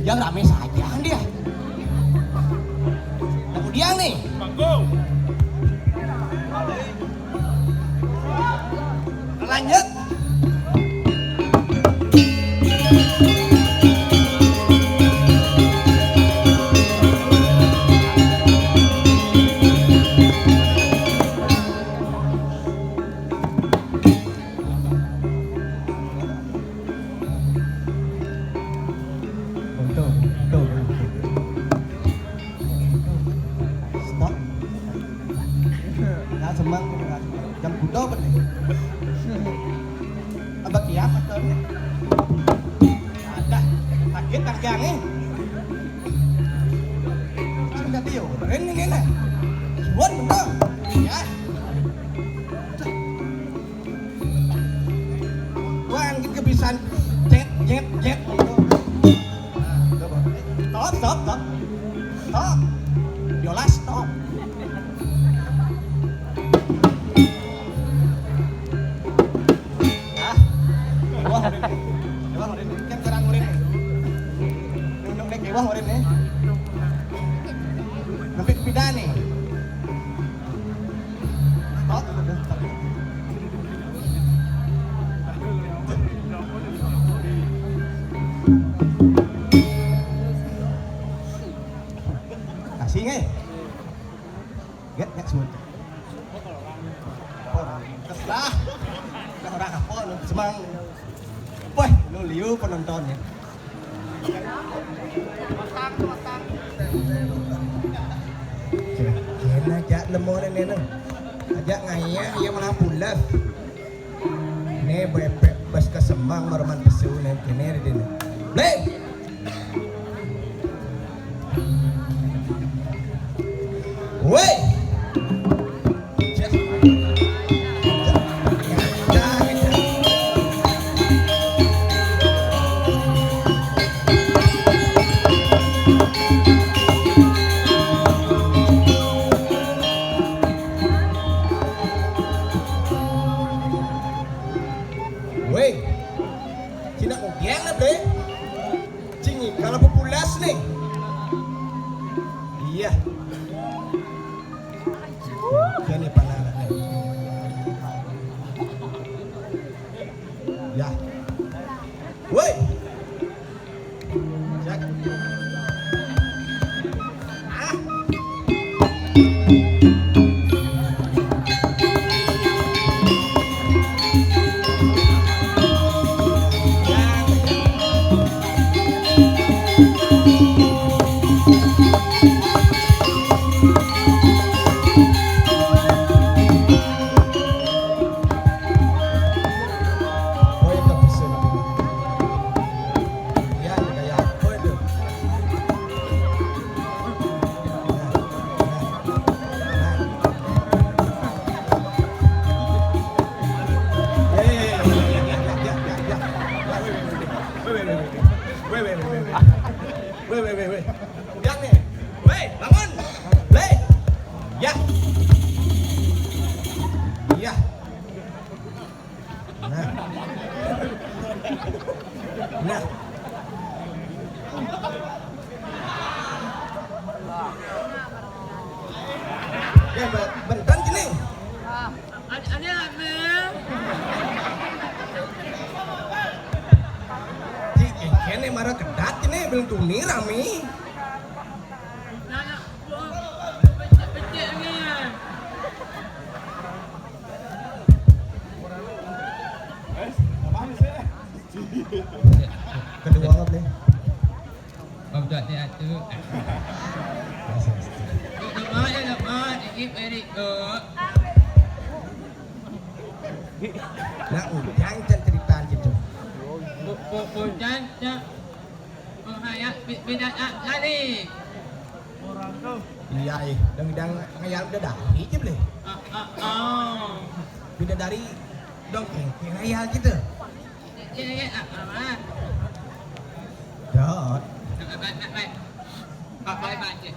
Yang rame saja dia. Kemudian nih. Lanjut. Penontonnya kena jak lemon ini ajak ngaya ia malah pulas ne bepek bas kesemang marman pesu ne kene di ne le woi bentar gini. Ada apa? Kene marah kedat ini belum tuni rame. Nak becek ni. Kedua nggak boleh. Budak dia tu. Lemak, ini very good. Nah, ujang cerita gitu. Budak dia. Menghayat beda lari. Iya, dang ngayal udah dari aja boleh. Beda dari dongeng ngayal gitu. Ya, apa? Dot. Baik. Baik baca.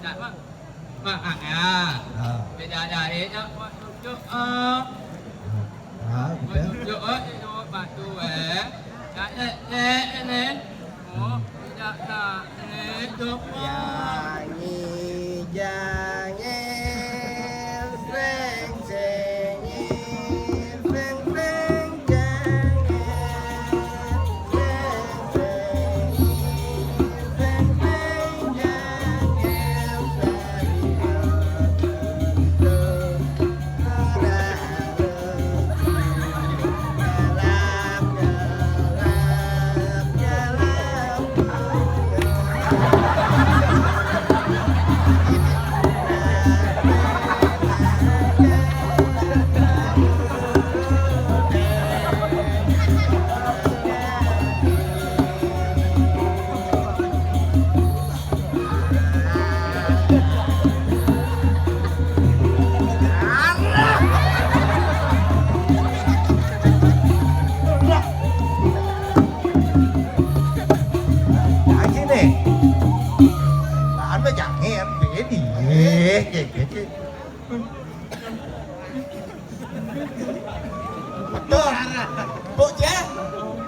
Tak apa. Mak ya. Beda dari nak tunjuk Gitu. tunjuk batu tak ni. Oh, tidak tak itu. Nyanyi jangan seng sengir seng seng jangan seng seng seng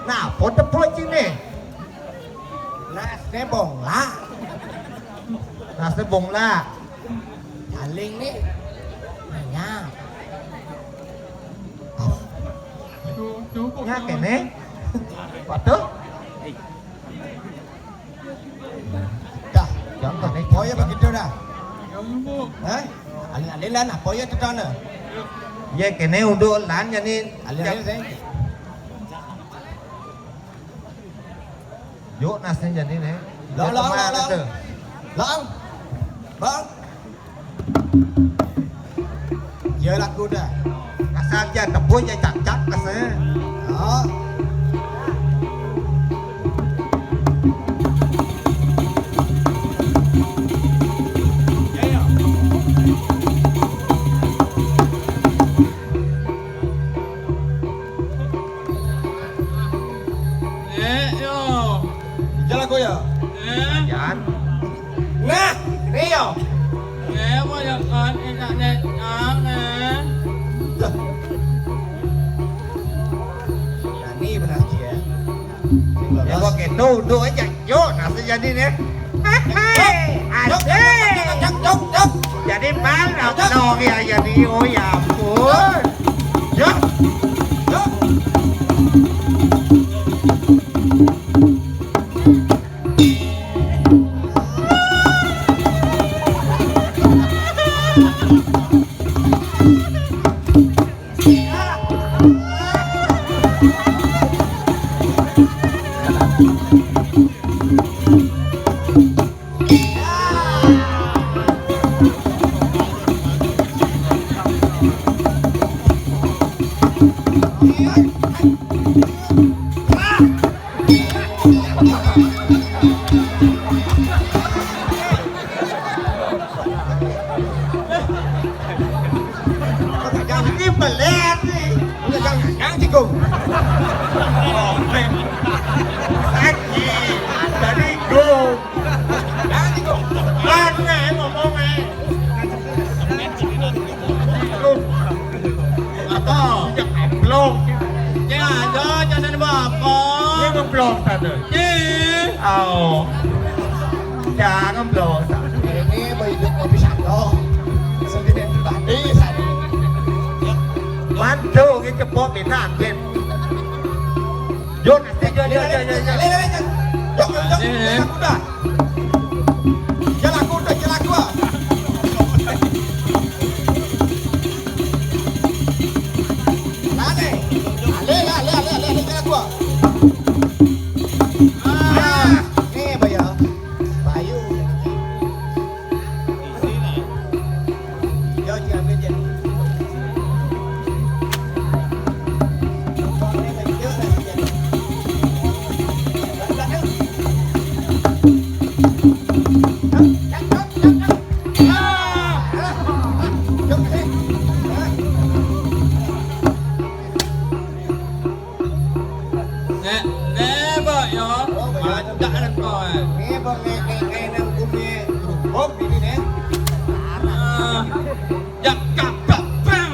Nah, foto sini. Nasi bongla. Nasi bongla. Jaling nih. Banyak. Nya kene. Foto. Dah, jangan nih. Oh ya begitu dah. Hah? Alin-alin lah, apa ya tu sana? Ya kene untuk lan jadi alin-alin saya. Yuk nasnya jadi nih. Long. Bang. Giờ laku dah. Asal je tepung je cak-cak kasih. Oh. Jalan kau ya? Jalan. Nah, Rio. Banyak kan internet Ini benar dia. Ya kok gitu, udah aja, yuk, nasi jadi nih. Jom. Jadi balap dong ya, jadi oh ya ampun. Yuk. Ini pelet nih. Udah jangan cikgu. Lagi, dari go. Jangan cikgu. Mana ngomongnya? Apa? Belum. Jangan apa? Ini belum tadi. Oh. Jangan belum. Ini hidup kopi satu. Sendirian pribadi tadi. Mantu cái cepat bina ben. Yo nasi yo. Jalan kuda. Jalan kuda. Lale. Ale, jalan kuda. Pak ya. Macak nak kau Ni boleh kayak nang bumi berhubung ini nih. Ya kakak bang.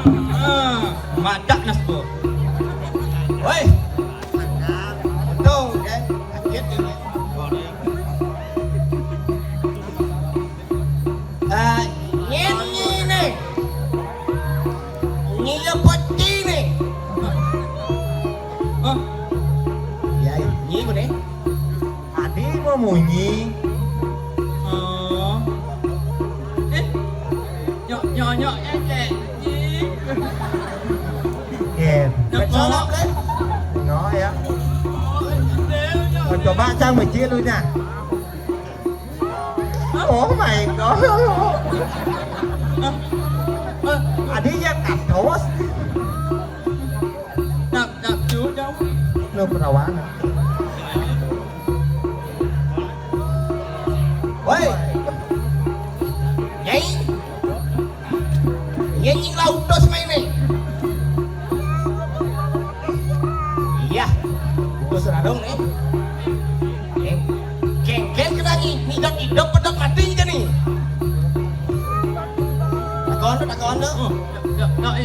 Macak nak kau. Woi. Betul kan? Akhir ini. Ini nih. Ini lepati nih. Ya, ini gue nih. Adi mau munyi. Nyok cek. Kèm. Salam đấy. Nó ya. Mình coba sang mình chia luôn nha. Oh my god. Adi yang katos. Đập chú cháu. Lu perawan. Woi. Nyai. Nyai laut dos main nih. Iya. Dos radong nih. Kengkel kena nih. Hidup pedok mati aja nih. Takon lo.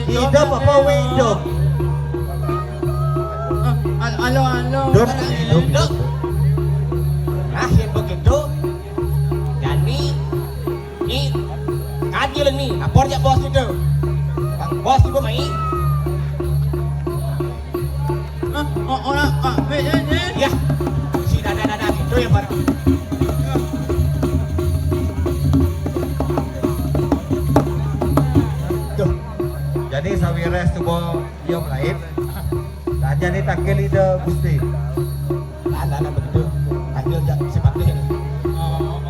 Hidup apa hidup? Alo. Hidup. Nah, yang begitu. Dan nih adil nih. Lapor ya bos itu. Bang bos itu main. Orang Ya, si dada itu yang baru. Tuh, Jadi sawires tubo yom lain. Raja ni takil ide gusti. ada begitu. Adil jak seperti ini.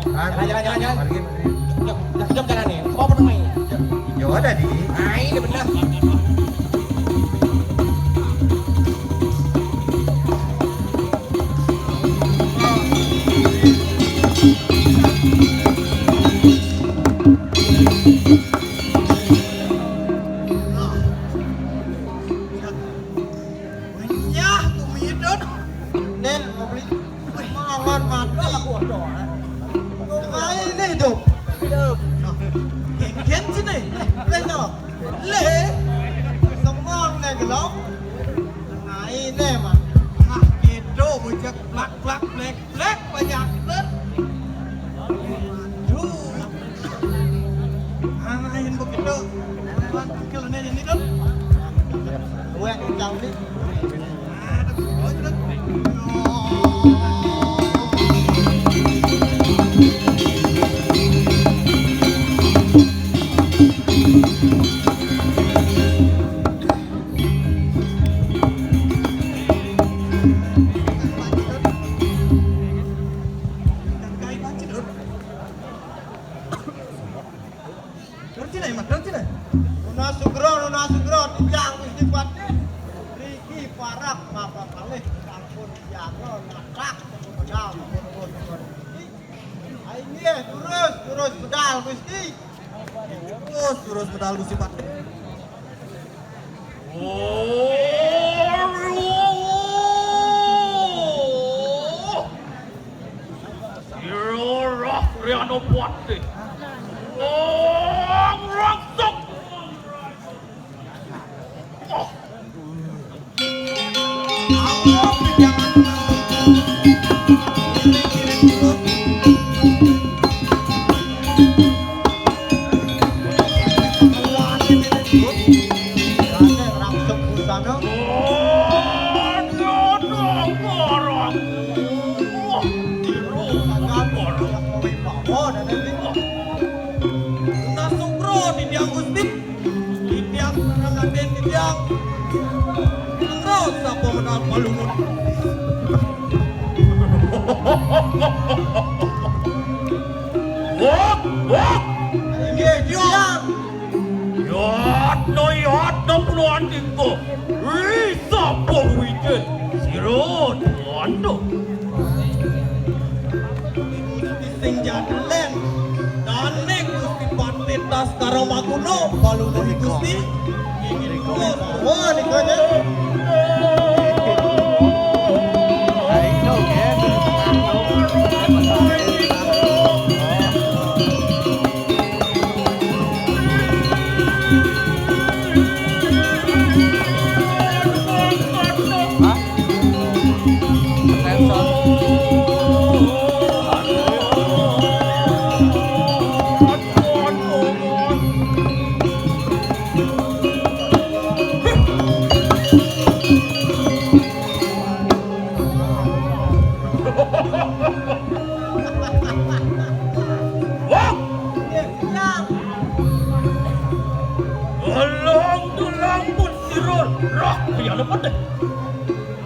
Jalan. Pergi. Yuk, jom jalan nih. Kau pernah main? Yo ada di. Nah, ini benar. Nuna sugro, tijang gusti patnya. Riki parak apa kalih sampun jago nakrak pedal. Aini terus pedal gusti. Terus pedal gusti pat. Riano Pati. Rangsok.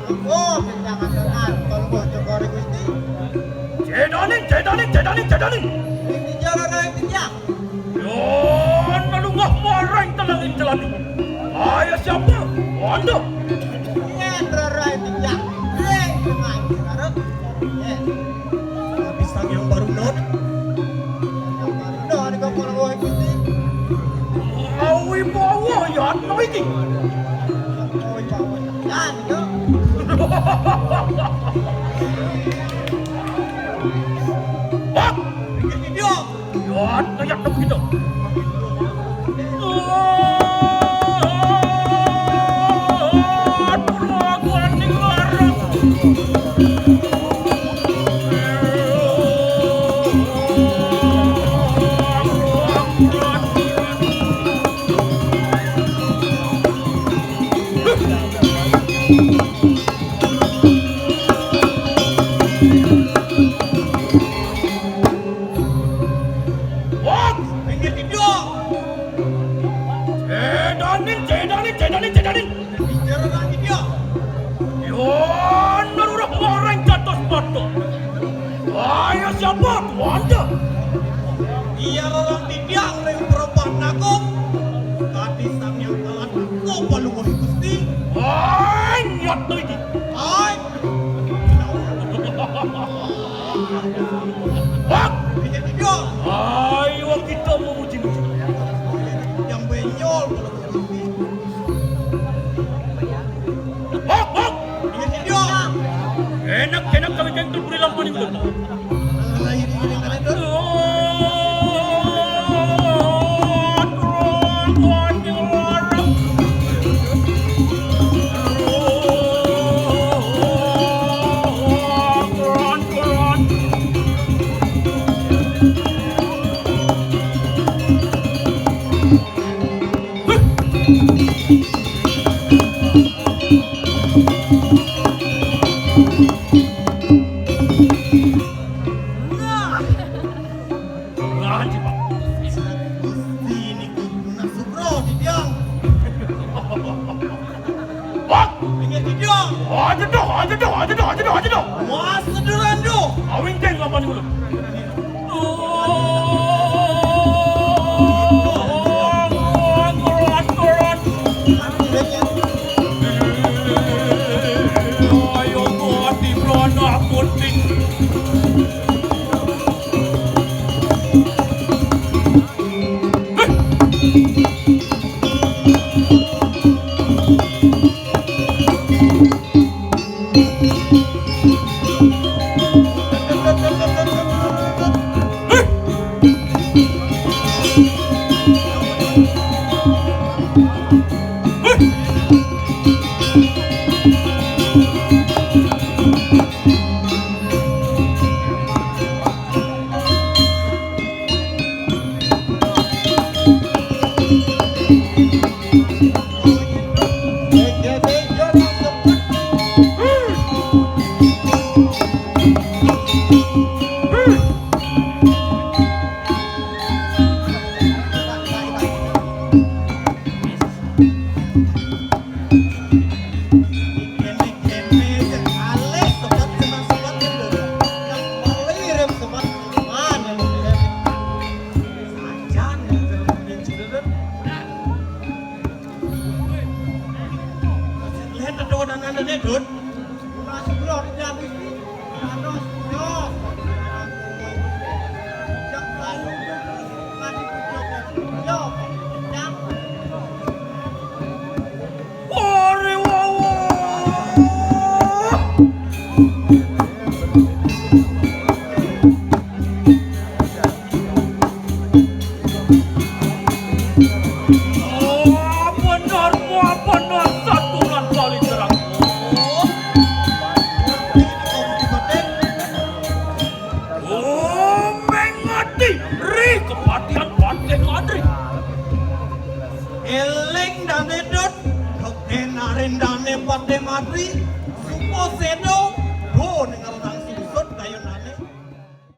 Oh, jangan tenan kalau mau cokori Gusti. Cedaning. Ini jalan yang tidak. Yon nalungah marang talangin celani. Ayah siapa? Anda. Indra rai tidak. Reng dengan harap. Habis sang yang baru not. Nah, ini kau kalau Gusti. Awi bawa ya no iki. Oh, bawa jangan yo. Bak, Ini dia. yon kayak begitu. Cedanin. Bicara lagi dia. Yon narurah marang jatuh batu. Ayah siapa? Anda. Iya orang tidak yang perempuan aku. Tadi sang yang telat aku palu mau Gusti. Nyat tu ini. Hai. Bak, Ini dia. ayo kita memuji-muji. Yang benyol kalau Gusti. Bak. Ini dia. Enak kami yang terberi lampu ni belum. Alah ini kalian. Ada dah. Wah, sederhana tu. Awing keng apa ni belum? Ayo mati beranak putih. Lihat ada dan anda ni, Dun. Masuk keluar di jam ini. Anos,